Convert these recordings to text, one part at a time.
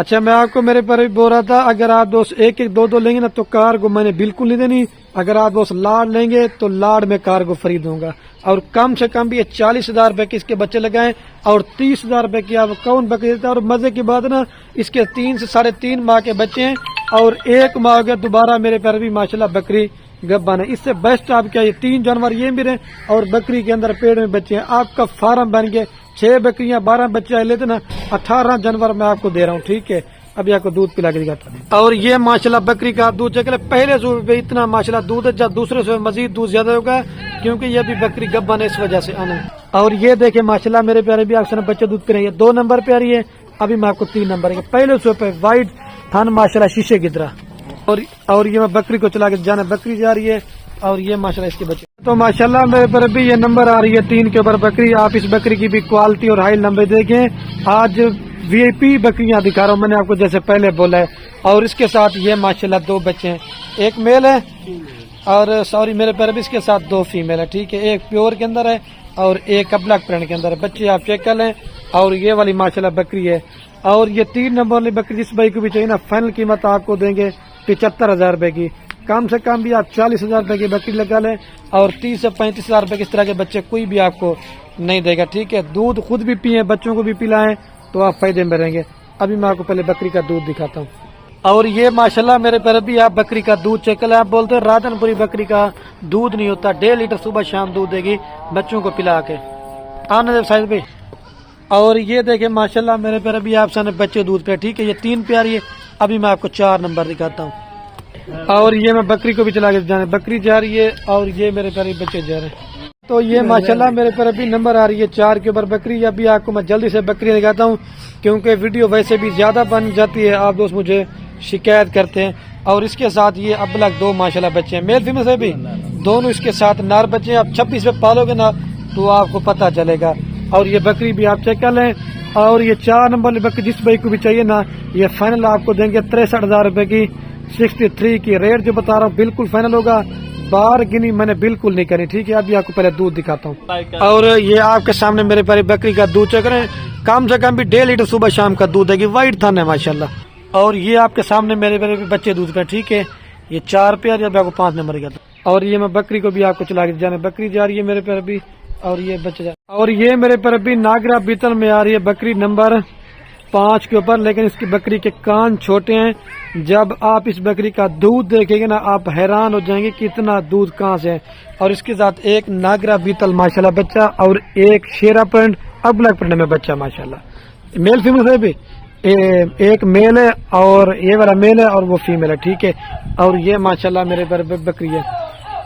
اچھا میں آپ کو میرے پر بھی بول رہا تھا اگر آپ دوست ایک ایک دو دو لیں گے نا تو کار کو میں نے بالکل نہیں دینی. اگر آپ دوست لاڑ لیں گے تو لاڑ میں کار کو فری دوں گا. اور کم سے کم بھی 40,000 روپے کے اس کے بچے لگائیں اور 30,000 روپے کی آپ کون بکری دیتا ہے. اور مزے کی بات نا اس کے 3 سے 3.5 ماہ کے بچے ہیں اور 1 ماہ ہو گیا دوبارہ میرے پر بھی ماشاءاللہ بکری گبن ہے. اس سے بیسٹ آپ کیا یہ 3 جانور یہ بھی رہے اور بکری کے اندر پیڑ میں بچے ہیں. آپ کا فارم بن گئے 6 بکریاں 12 بچے لیتے نا 18 جانور میں آپ کو دے رہا ہوں. ٹھیک ہے ابھی آپ کو دودھ پلا کے دکھاتا ہوں. اور یہ ماشاءاللہ بکری کا دودھ چیک لیں. پہلے سو پہ اتنا ماشاءاللہ دودھ ہے جب دوسرے سو مزید دودھ زیادہ ہوگا کیونکہ یہ بھی بکری گبن ہے اس وجہ سے آنا. اور یہ دیکھیں ماشاءاللہ میرے پیارے بھی آپ سے بچے دودھ پی رہے ہیں. 2 نمبر پہ آ رہی ہے. ابھی میں آپ کو 3 نمبر ہے. پہلے سو پہ وائٹ تھن ماشاءاللہ شیشے کی طرح. اور یہ میں بکری کو چلا کے جانا بکری جا رہی ہے اور یہ ماشاءاللہ اس کے بچے. تو ماشاءاللہ میرے پر بھی یہ نمبر آ رہی ہے 3 کے اوپر بکری. آپ اس بکری کی بھی کوالٹی اور ہائی نمبر دیکھیں. آج وی آئی پی بکریاں دکھا رہا ہوں میں نے آپ کو جیسے پہلے بولا ہے. اور اس کے ساتھ یہ ماشاءاللہ 2 بچے ہیں. ایک میل ہے اور سوری میرے پر بھی اس کے ساتھ 2 فیمیل ہے. ٹھیک ہے ایک پیور کے اندر ہے اور ایک ابلک پرنٹ کے اندر ہے. بچے آپ چیک کر لیں. اور یہ والی ماشاءاللہ بکری ہے. اور یہ 3 نمبر والی بکری جس بھائی کو بھی چاہیے نا فائنل قیمت آپ کو دیں گے 75,000 روپے کی. کم سے کم بھی آپ 40,000 روپے کی بکری لگا لیں اور 30 سے 35,000 روپے کی اس طرح کے بچے کوئی بھی آپ کو نہیں دے گا. ٹھیک ہے دودھ خود بھی پیئیں بچوں کو بھی پلائیں تو آپ فائدے میں رہیں گے. ابھی میں آپ کو پہلے بکری کا دودھ دکھاتا ہوں. اور یہ ماشاءاللہ میرے پر بھی آپ بکری کا دودھ چیک کریں. آپ بولتے ہیں رادن پوری بکری کا دودھ نہیں ہوتا. 1.5 لیٹر صبح شام دودھ دے گی بچوں کو پلا کے. آنے سائز پہ. اور یہ دیکھیں ماشاءاللہ میرے پر بھی آپ سامنے بچے دودھ پہ. ٹھیک ہے یہ 3 پیاری ہے. ابھی میں آپ کو 4 نمبر دکھاتا ہوں. اور یہ میں بکری کو بھی چلا کے جانے بکری جا رہی ہے اور یہ میرے پر بچے جا رہے ہیں. تو یہ ماشاءاللہ میرے پر ابھی نمبر آ رہی ہے 4 کے اوپر بکری. ابھی آپ کو میں جلدی سے بکری دکھاتا ہوں کیونکہ ویڈیو ویسے بھی زیادہ بن جاتی ہے. آپ دوست مجھے شکایت کرتے ہیں. اور اس کے ساتھ یہ ابلک 2 ماشاءاللہ بچے ہیں میل فیمیل سے بھی دونوں اس کے ساتھ نار بچے ہیں. آپ 26 پہ پالو گے نا تو آپ کو پتہ چلے گا. اور یہ بکری بھی آپ چیک کر لیں. اور یہ 4 نمبر والی بکری جس بھائی کو بھی چاہیے نا یہ فائنل آپ کو دیں گے 63,000 روپے کی. 63 کی ریٹ جو بتا رہا ہوں بالکل فائنل ہوگا. بار گنی میں نے بالکل نہیں کرنی. ٹھیک ہے ابھی آپ کو پہلے دودھ دکھاتا ہوں. اور یہ آپ کے سامنے میرے پاس بکری کا دودھ چیک کریں. کم سے کم بھی 1.5 لیٹر صبح شام کا دودھ دے گی. وائٹ تھن ہے ماشاءاللہ. اور یہ آپ کے سامنے میرے بچے دودھ پہ. ٹھیک ہے یہ 4 پیار ابھی آپ کو 5 نمبر کا. اور یہ میں بکری کو بھی آپ کو چلا کے جانا بکری جا رہی ہے میرے پر بھی اور یہ بچے جا. اور یہ میرے پر بھی ناگرا بیتل میں آ رہی ہے بکری نمبر 5 کے اوپر. لیکن اس کی بکری کے کان چھوٹے ہیں. جب آپ اس بکری کا دودھ دیکھیں گے نا آپ حیران ہو جائیں گے کہ اتنا دودھ کہاں سے ہے. اور اس کے ساتھ ایک ناگرا بیتل ماشاءاللہ بچہ اور ایک شیرا پرنٹ ابلک پرنٹ میں بچہ ماشاءاللہ. میل فیمیل سے بھی ایک میل ہے اور یہ والا میل ہے اور وہ فیمیل ہے. ٹھیک ہے اور یہ ماشاءاللہ میرے پر بکری ہے.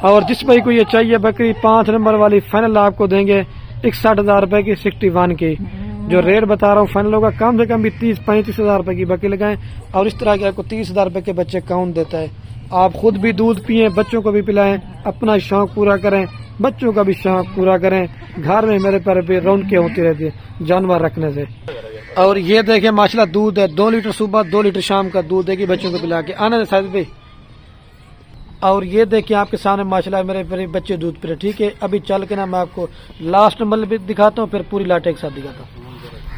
اور جس بھائی کو یہ چاہیے بکری 5 نمبر والی فائنل آپ کو دیں گے 61,000 روپے کی 61 کی. جو ریٹ بتا رہا ہوں فائنل ہوگا. کم سے کم بھی 30-35,000 روپے کی بکری لگائیں. اور اس طرح کے آپ کو 30,000 روپے کے بچے کون دیتا ہے. آپ خود بھی دودھ پیئیں بچوں کو بھی پلائیں. اپنا شوق پورا کریں بچوں کا بھی شوق پورا کریں. گھر میں میرے پر بھی رونقیں ہوتی رہتی ہے جانور رکھنے سے. اور یہ دیکھیں ماشاءاللہ دودھ ہے 2 لیٹر صبح 2 لیٹر شام کا دودھ دے گی بچوں کو پلا کے. آنا سائز پہ. اور یہ دیکھیں آپ کے سامنے ماشاءاللہ میرے بچے دودھ پی. ٹھیک ہے ابھی چل کے نا میں آپ کو لاسٹ نمبر بھی دکھاتا ہوں پھر پوری لاٹ ایک ساتھ دکھاتا ہوں.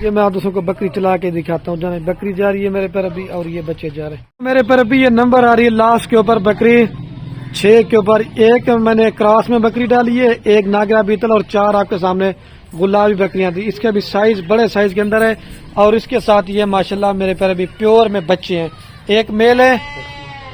یہ میں آپ دوستوں کو بکری چلا کے دکھاتا ہوں. جانے بکری جا رہی ہے میرے پر ابھی اور یہ بچے جا رہے ہیں میرے پر ابھی. یہ نمبر آ رہی ہے لاسٹ کے اوپر بکری 6 کے اوپر. ایک میں نے کراس میں بکری ڈالی ہے ایک ناگرا بیتل اور 4 آپ کے سامنے گلابی بکریاں تھی. اس کا بھی سائز بڑے سائز کے اندر ہے. اور اس کے ساتھ یہ ماشاءاللہ میرے پر ابھی پیور میں بچے ہیں. ایک میل ہے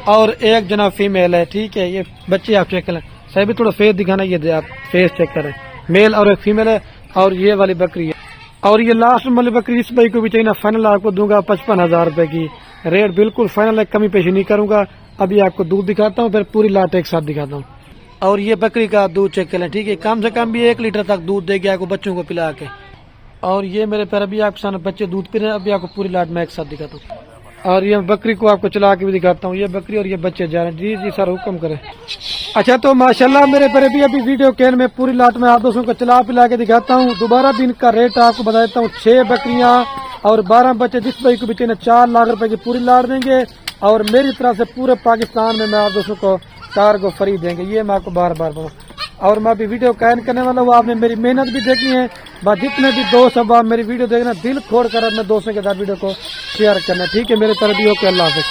اور ایک جناب فیمیل ہے. ٹھیک ہے یہ بچے آپ چیک کریں. صحیح بھی تھوڑا فیس دکھانا. یہ آپ فیس چیک کریں. میل اور ایک فیمیل ہے اور یہ والی بکری ہے. اور یہ لاسٹ والی بکری اس بھائی کو بھی چاہیے نا فائنل آپ کو دوں گا 55,000 روپے کی. ریٹ بالکل فائنل ہے کمی پیشی نہیں کروں گا. ابھی آپ کو دودھ دکھاتا ہوں پھر پوری لاٹ ایک ساتھ دکھاتا ہوں. اور یہ بکری کا دودھ چیک کریں. ٹھیک ہے کم سے کم بھی 1 لیٹر تک دودھ دے گیا آپ کو بچوں کو پلا کے. اور یہ میرے پر ابھی آپ کے سامنے بچے دودھ پی رہے ہیں. ابھی آپ کو پوری لاٹ میں ایک ساتھ دکھاتا ہوں. اور یہ بکری کو آپ کو چلا کے بھی دکھاتا ہوں. یہ بکری اور یہ بچے جا رہے ہیں. جی جی سر حکم کریں. اچھا تو ماشاءاللہ میرے پر ابھی ویڈیو کین میں پوری لاٹ میں آپ دوستوں کو چلا پلا کے دکھاتا ہوں. دوبارہ بھی ان کا ریٹ آپ کو بتا دیتا ہوں. 6 بکریاں اور 12 بچے جس بھائی کو بھی چاہیے 4 لاکھ روپے کی پوری لاٹ دیں گے. اور میری طرف سے پورے پاکستان میں آپ دوستوں کو کار کو فری دیں گے. یہ میں آپ کو بار بار بولوں. اور میں ابھی ویڈیو قائم کرنے والا ہوں. آپ نے میری محنت بھی دیکھنی ہے. بس جتنے بھی دوست اب آپ میری ویڈیو دیکھنا دل کھول کر اپنے دوستوں کے ساتھ ویڈیو کو شیئر کرنا. ٹھیک ہے میرے طرف بھی اوکے. اللہ حافظ.